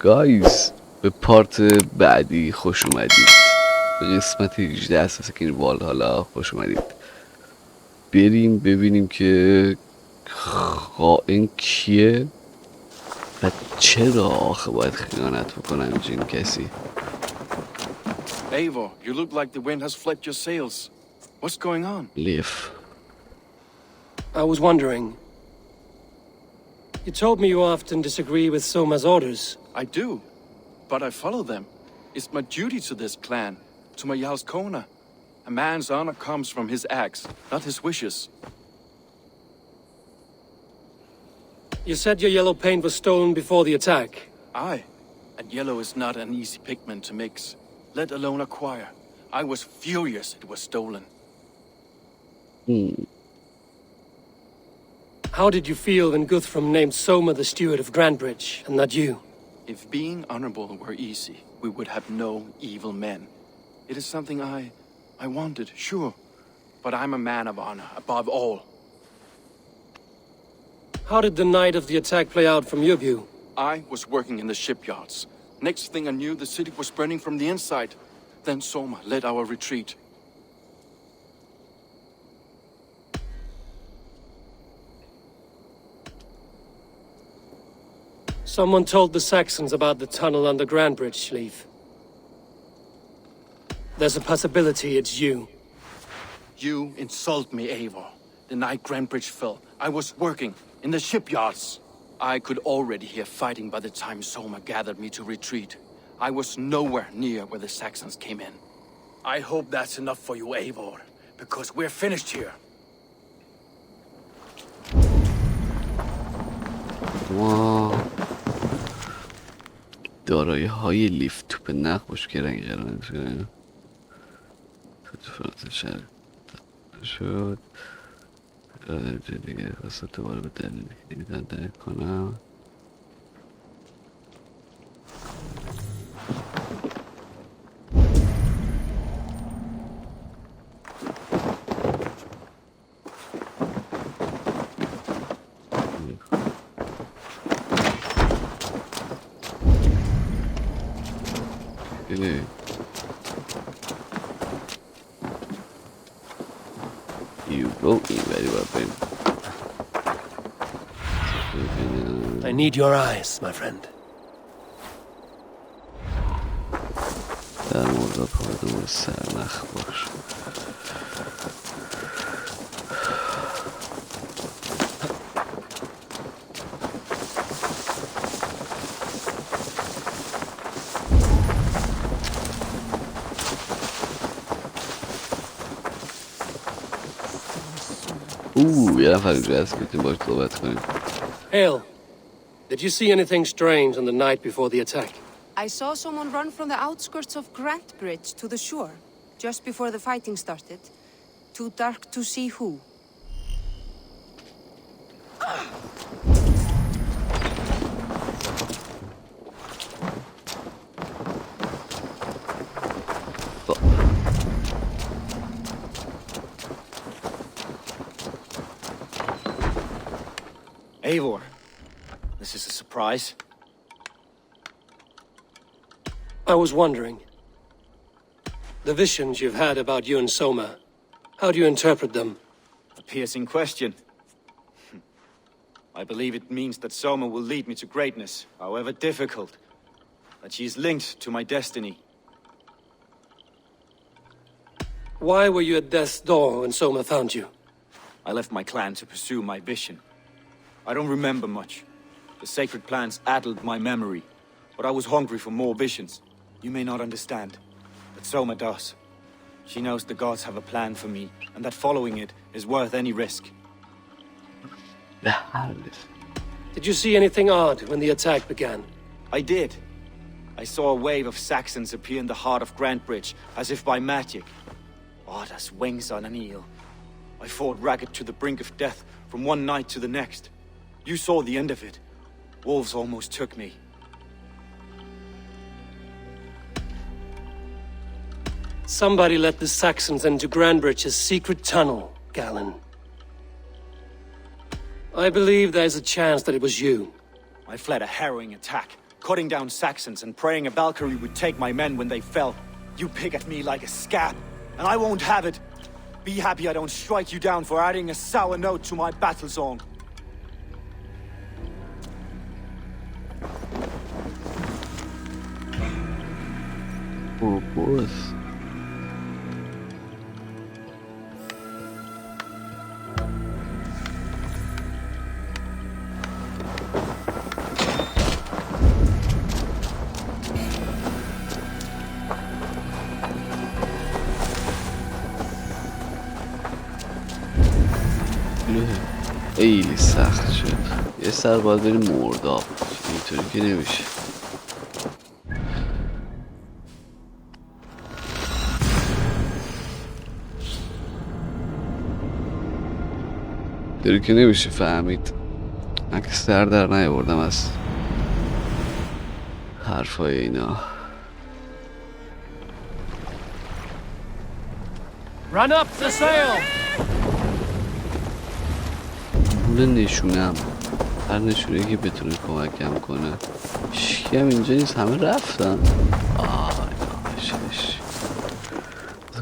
گایز به پارت بعدی خوش اومدید. به قسمت 18 اساسین والهالا خوش اومدید. بریم ببینیم که خائن کیه و چرا آخه باید خیانت بکنم همچین کسی. Eivor, you look like the wind has fled your sails. What's going on? لیف. I was wondering. You told me you often disagree with Soma's orders. I do, but I follow them. It's my duty to this clan, to my Jarl's Kona. A man's honor comes from his acts, not his wishes. You said your yellow paint was stolen before the attack. Aye, and yellow is not an easy pigment to mix, let alone acquire. I was furious it was stolen. How did you feel when Guthrum named Soma the steward of Grandbridge, and not you? If being honorable were easy, we would have no evil men. It is something I wanted, sure, but I'm a man of honor, above all. How did the night of the attack play out from your view? I was working in the shipyards. Next thing I knew, the city was burning from the inside. Then Soma led our retreat. Someone told the Saxons about the tunnel under Grandbridge, Leif. There's a possibility it's you. You insult me, Eivor. The night Grandbridge fell, I was working in the shipyards. I could already hear fighting by the time Soma gathered me to retreat. I was nowhere near where the Saxons came in. I hope that's enough for you, Eivor, because we're finished here. دارایی های لیف توپ نقش که رنگ قرار شد فرات شد شد دیگه خواست دوباره به دلیل دیدن درک کنم. You wrote me very well, babe. I need your eyes, my friend. در مورد پادو سرنخ باش. یه نفر اینجا هست میتونیم باش صحبت کنیم. Hale, did you see anything strange on the night before the attack? I saw someone run from the outskirts of Grantbridge to the shore, just before the fighting started. Too dark to see who. Eivor, this is a surprise. I was wondering. The visions you've had about you and Soma, how do you interpret them? A piercing question. I believe it means that Soma will lead me to greatness, however difficult. That she is linked to my destiny. Why were you at death's door when Soma found you? I left my clan to pursue my vision. I don't remember much. The sacred plants addled my memory, but I was hungry for more visions. You may not understand, but Soma does. She knows the gods have a plan for me, and that following it is worth any risk. Did you see anything odd when the attack began? I did. I saw a wave of Saxons appear in the heart of Grantbridge, as if by magic. Odd as wings on an eel. I fought ragged to the brink of death from one night to the next. You saw the end of it. Wolves almost took me. Somebody let the Saxons into Grandbridge's secret tunnel, Galen. I believe there's a chance that it was you. I fled a harrowing attack, cutting down Saxons and praying a Valkyrie would take my men when they fell. You pick at me like a scab, and I won't have it. Be happy I don't strike you down for adding a sour note to my battle song. boss. خیلی سخت شد. یه سر باید بریم مرداب، اینطوری که نمیشه. اینطوری که نمیشه فهمید. من که سر در نیاوردم از حرفای اینا. Run up the sail! نشونم، هر نشونه که بتونه کمکم کنه. هیچکی هم اینجا نیست، همه رفتن. ناشش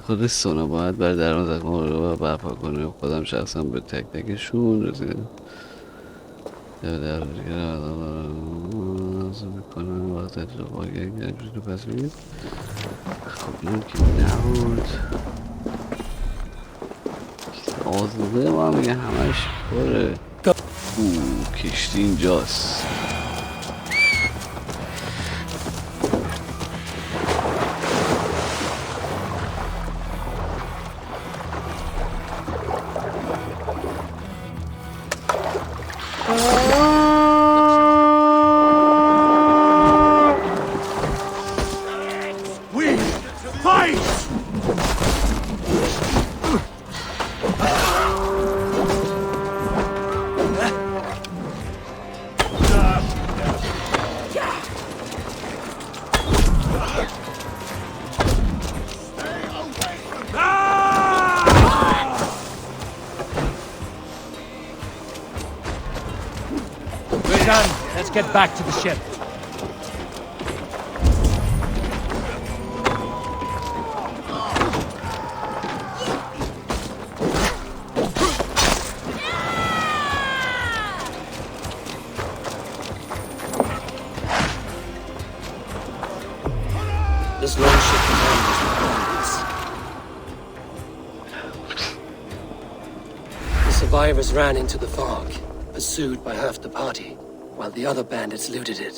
خود سونا باید بر درمان زخم رو برپا کنه. خودم شخصا به تک تکشون رسیدم در میکنم وقت اتفاقی رو پس بید. خب این که نبود آزوده ما میگه همش پره. کشتی اینجاست. Let's get back to the ship. This long ship commander's requirements. The survivors ran into the fog, pursued by half the party, while the other bandits looted it.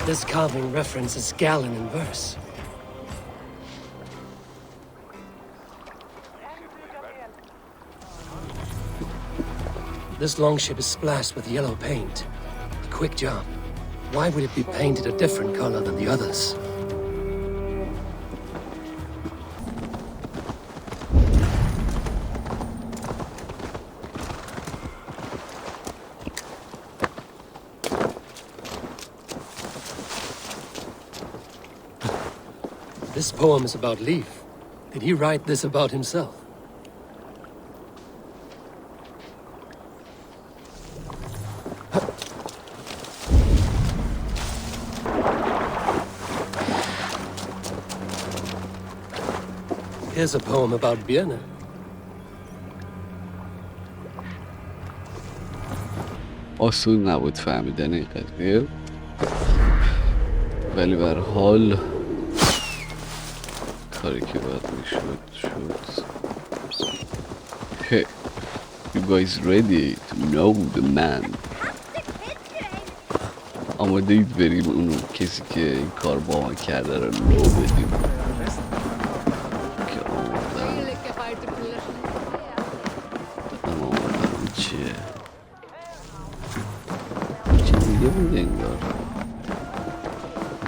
This carving references gallon in verse. This longship is splashed with yellow paint. A quick job. Why would it be painted a different color than the others? This poem is about Leaf. Did he write this about himself? Here's a poem about Björn. آسون نبود فهمیدن این قضیه، ولی به هر حال کاری که باید میشد شد. Hey, you guys ready to know the man? آماده اید بریم اون کسی که این کار با ما کرده رو لو بدیم.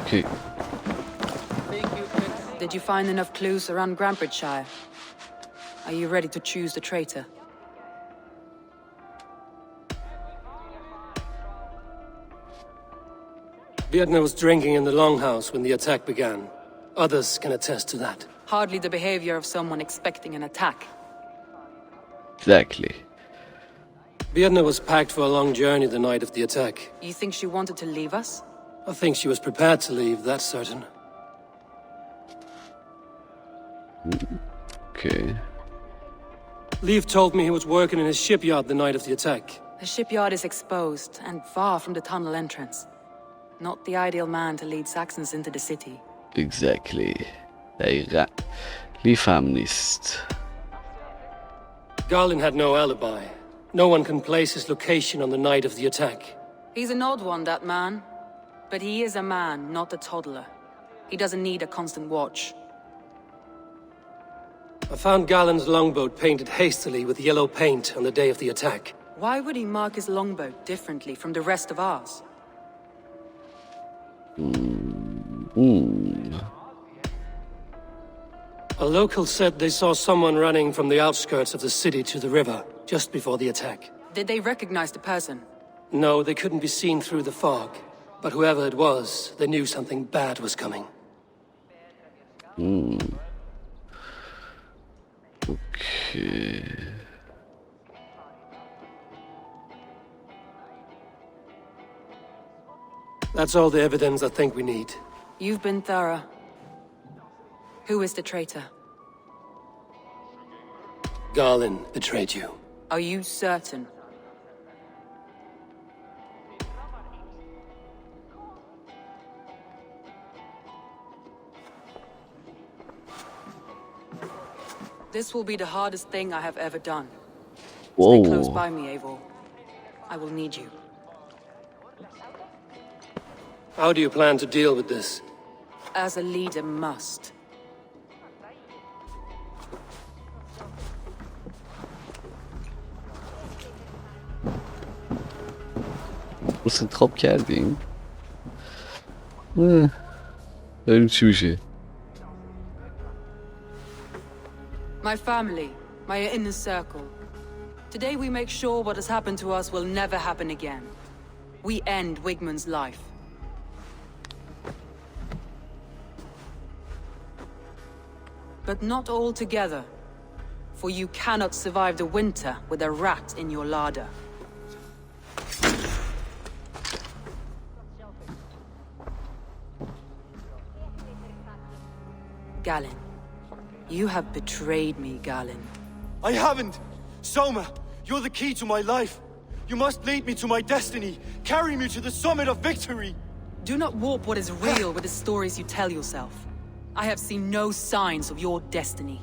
Okay. Did you find enough clues around Grantbridgeshire? Are you ready to choose the traitor? Vietna was drinking in the longhouse when the attack began. Others can attest to that. Hardly the behavior of someone expecting an attack. Exactly. Vietna was packed for a long journey the night of the attack. You think she wanted to leave us? I think she was prepared to leave, that's certain. Okay. Leaf told me he was working in his shipyard the night of the attack. The shipyard is exposed and far from the tunnel entrance. Not the ideal man to lead Saxons into the city. Exactly. دقیقا. لیف هم نیست. Garland had no alibi. No one can place his location on the night of the attack. He's an odd one, that man. But he is a man, not a toddler. He doesn't need a constant watch. I found Garland's longboat painted hastily with yellow paint on the day of the attack. Why would he mark his longboat differently from the rest of ours? A local said they saw someone running from the outskirts of the city to the river just before the attack. Did they recognize the person? No, they couldn't be seen through the fog. But whoever it was, they knew something bad was coming. Okay. That's all the evidence I think we need. You've been thorough. Who is the traitor? Garland betrayed you. Are you certain? This will be the hardest thing I have ever done. Stay close by me, Eivor. I will need you. How do you plan to deal with this? As a leader must. بس انتخاب کردیم. ببینیم چی میشه. My family, my inner circle. Today we make sure what has happened to us will never happen again. We end Wigman's life. But not all together. For you cannot survive the winter with a rat in your larder. Galen. You have betrayed me, Galen. I haven't! Soma, you're the key to my life. You must lead me to my destiny. Carry me to the summit of victory. Do not warp what is real with the stories you tell yourself. I have seen no signs of your destiny.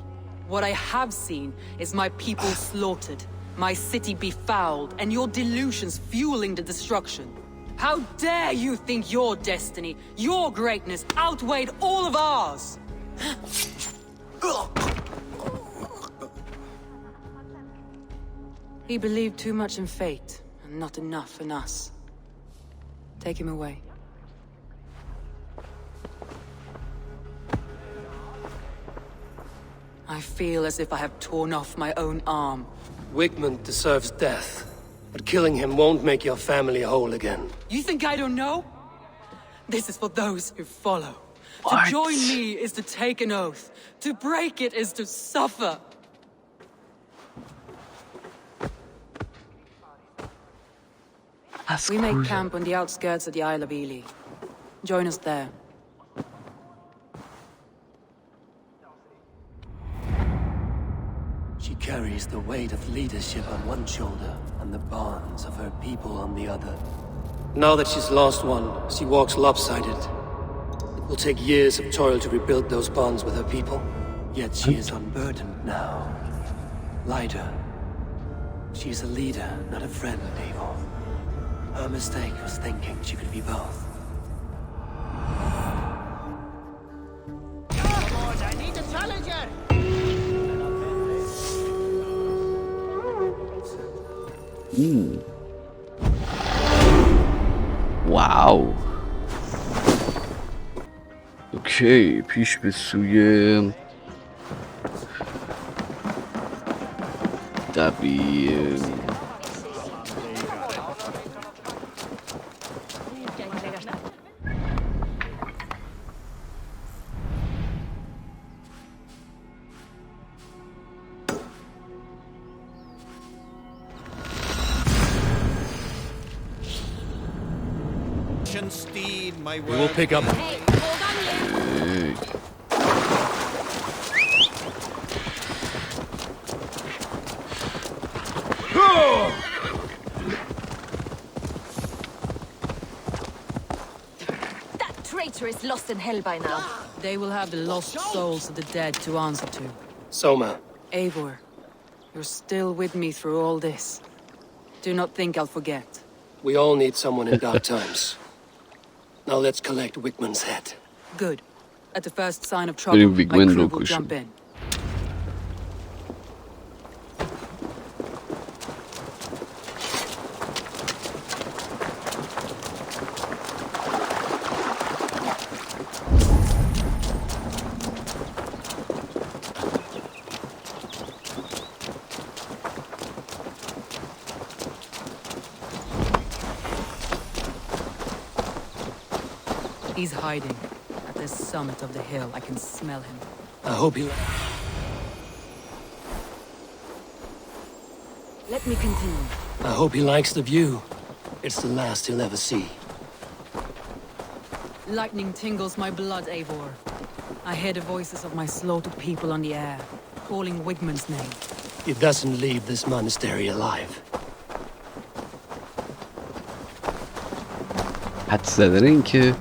What I have seen is my people slaughtered, my city befouled, and your delusions fueling the destruction. How dare you think your destiny, your greatness, outweighed all of ours? He believed too much in fate, and not enough in us. Take him away. I feel as if I have torn off my own arm. Wigman deserves death, but killing him won't make your family whole again. You think I don't know? This is for those who follow. What? To join me is to take an oath. To break it is to suffer. We make camp on the outskirts of the Isle of Ely. Join us there. She carries the weight of leadership on one shoulder and the bonds of her people on the other. Now that she's lost one, she walks lopsided. It will take years of toil to rebuild those bonds with her people. Yet she is unburdened now. Lighter. She's a leader, not a friend, Eivor. Her mistake was thinking she could be both. I need a challenger! واو. اوکی، پیش به سوی دبیر. steed, my We will pick up. Ey. That traitor is lost in hell by now. They will have the lost souls of the dead to answer to. Soma, Eivor, you're still with me through all this. Do not think I'll forget. we all need someone in dark times. Now let's collect Wickman's head. Good. At the first sign of بریم trouble, my ویگمن crew رو will کشیم. jump in. He's hiding. At the summit of the hill, I can smell him. I hope he... Let me continue. I hope he likes the view. It's the last he'll ever see. Lightning tingles my blood, Eivor. I hear the voices of my slaughtered people on the air, calling Wigman's name. He doesn't leave this monastery alive. حد زدن این که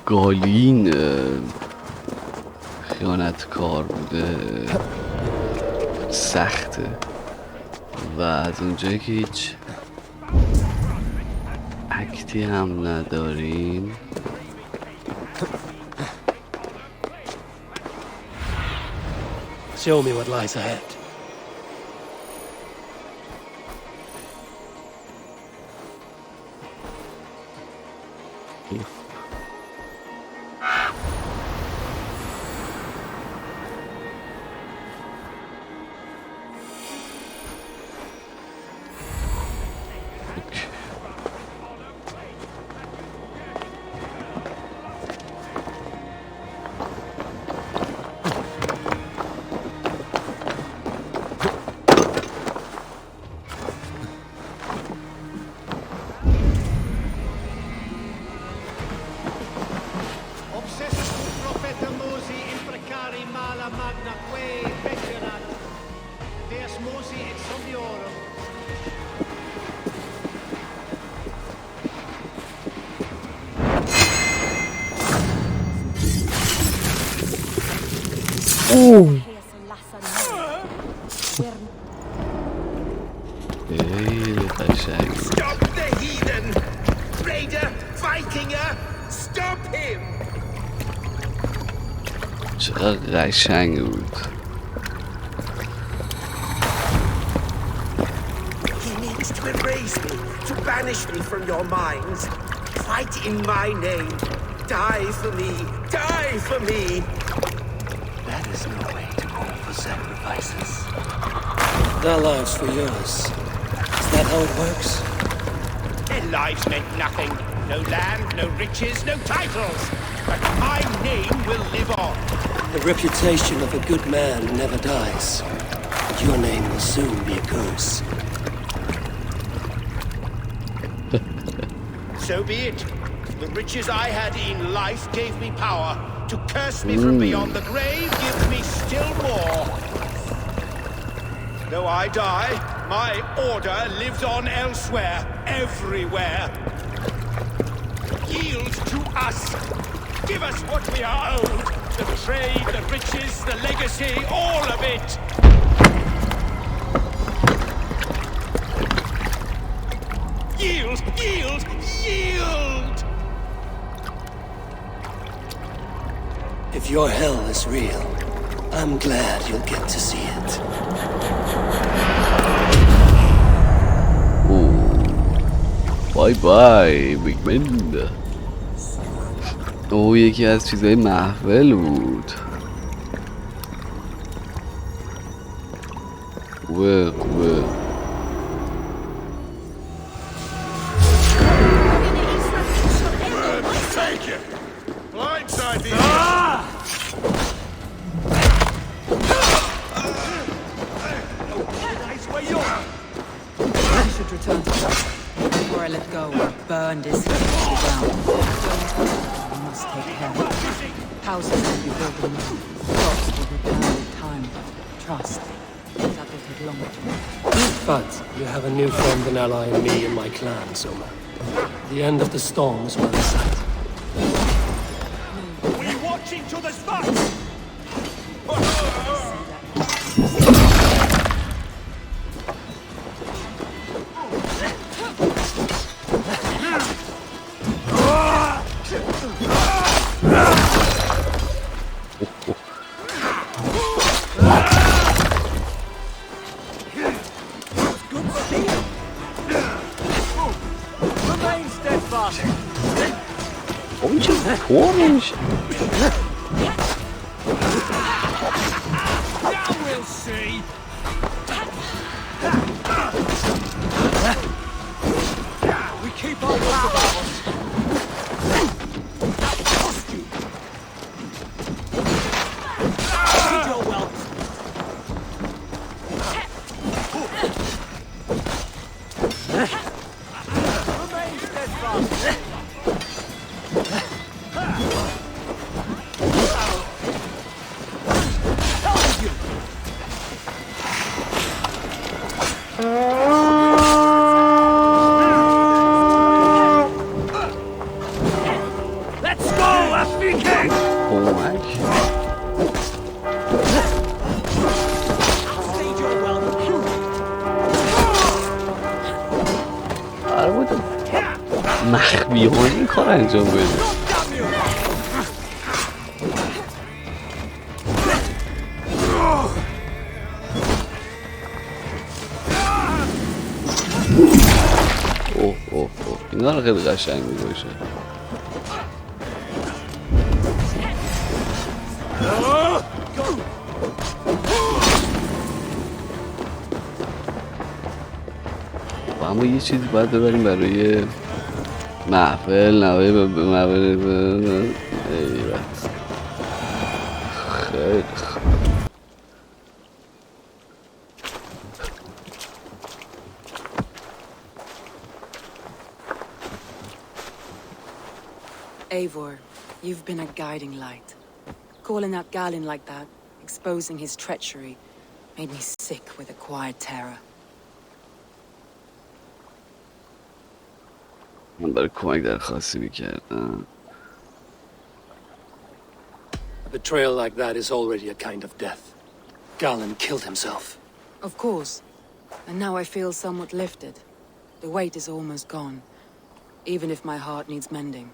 گالین خیانتکار بوده سخته و از اونجایی که هیچ اکتی هم نداریم Show me what lies ahead. خیلی قشنگ Stop the heathen! Raider! Vikinger! Stop him! چقدر قشنگ بود He needs to erase me, to banish me from your minds. Fight in my name. Die for me. Die for me. That is no way to call for sacrifices. Their lives for yours. Is that how it works? Their lives meant nothing. No land, no riches, no titles. But my name will live on. The reputation of a good man never dies. Your name will soon be a curse. So be it. The riches I had in life gave me power. To curse me from beyond the grave gives me still more. Though I die, my order lives on elsewhere, everywhere. Yield to us. Give us what we are owed. The trade, the riches, the legacy, all of it. Yield, yield, yield! If your hell is real, I'm glad you'll get to see it. بای بای بیگمن او یکی از چیزهای محفل بود خوبه خوبه I should return to Stark before I I let go, I burned his city to the ground. We must take care. Houses will be built anew. Crops will return with time. Trust. That will take longer to make. But you have a new friend and ally in me and my clan, Soma. The end of the storm is well in sight. We watching to the spot! Orange. Now we'll see! We keep our wits about us. That cost you! Need your wealth. Remain steadfast. مخفیانه این کار انجام بده. اوه اینا رو خیلی قشنگ می‌باشه. اما یه چیزی باید ببریم برای محفل محفل خیلی Eivor, you've been a guiding light. Calling that Galen like that, exposing his treachery, made me sick with a quiet terror. من برای کمک درخواستی میکردم. A betrayal like that is already a kind of death. Galen killed himself. Of course. And now I feel somewhat lifted. The weight is almost gone. Even if my heart needs mending.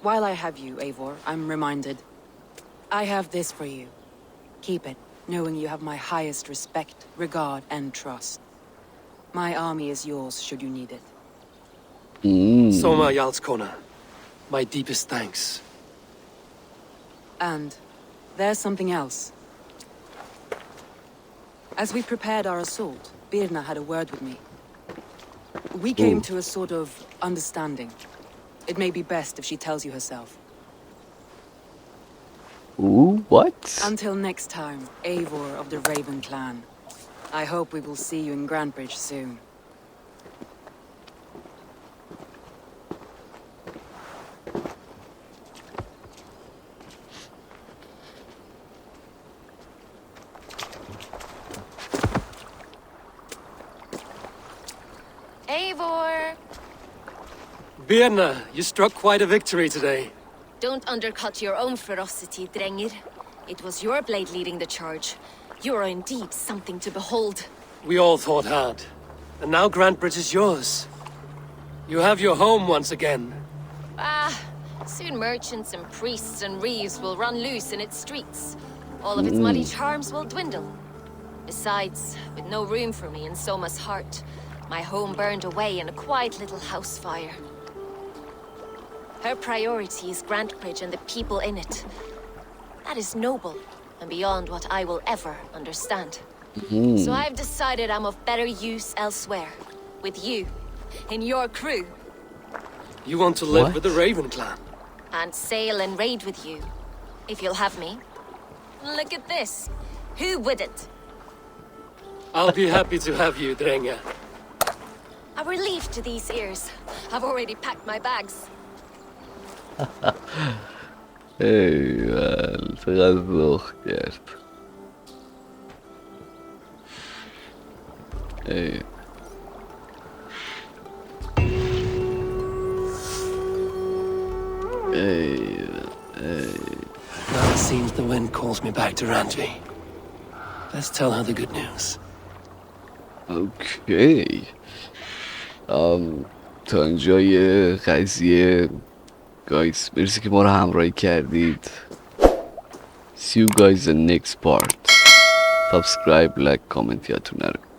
While I have you, Eivor, I'm reminded. I have this for you. Keep it, knowing you have my highest respect, regard, and trust. My army is yours, should you need it. Soma Yalskona, my deepest thanks. And there's something else. As we prepared our assault, Birna had a word with me. We came to a sort of understanding. It may be best if she tells you herself. Ooh, what? Until next time, Eivor of the Raven clan. I hope we will see you in Grantbridge soon. Eivor! Birna, you struck quite a victory today. Don't undercut your own ferocity, Drengir. It was your blade leading the charge. You are indeed something to behold. We all fought hard. And now Grantbridge is yours. You have your home once again. Soon merchants and priests and reeves will run loose in its streets. All of its muddy charms will dwindle. Besides, with no room for me in Soma's heart, my home burned away in a quiet little house fire. Her priority is Grantbridge and the people in it. That is noble, and beyond what I will ever understand. So I've decided I'm of better use elsewhere. With you, in your crew. You want to live with the Raven clan? And sail and raid with you, if you'll have me. Look at this. Who wouldn't? I'll be happy to have you, Drenga. A relief to these ears. I've already packed my bags. ایول چقدر ذوق کرد. ای Now it seems the wind calls me back to Ranji. Let's tell her the good news. اوکی. تا اینجای قضیه گایز مرسی که ما رو همراهی کردید. See you guys in next part. Subscribe, like, comment یادتون نره.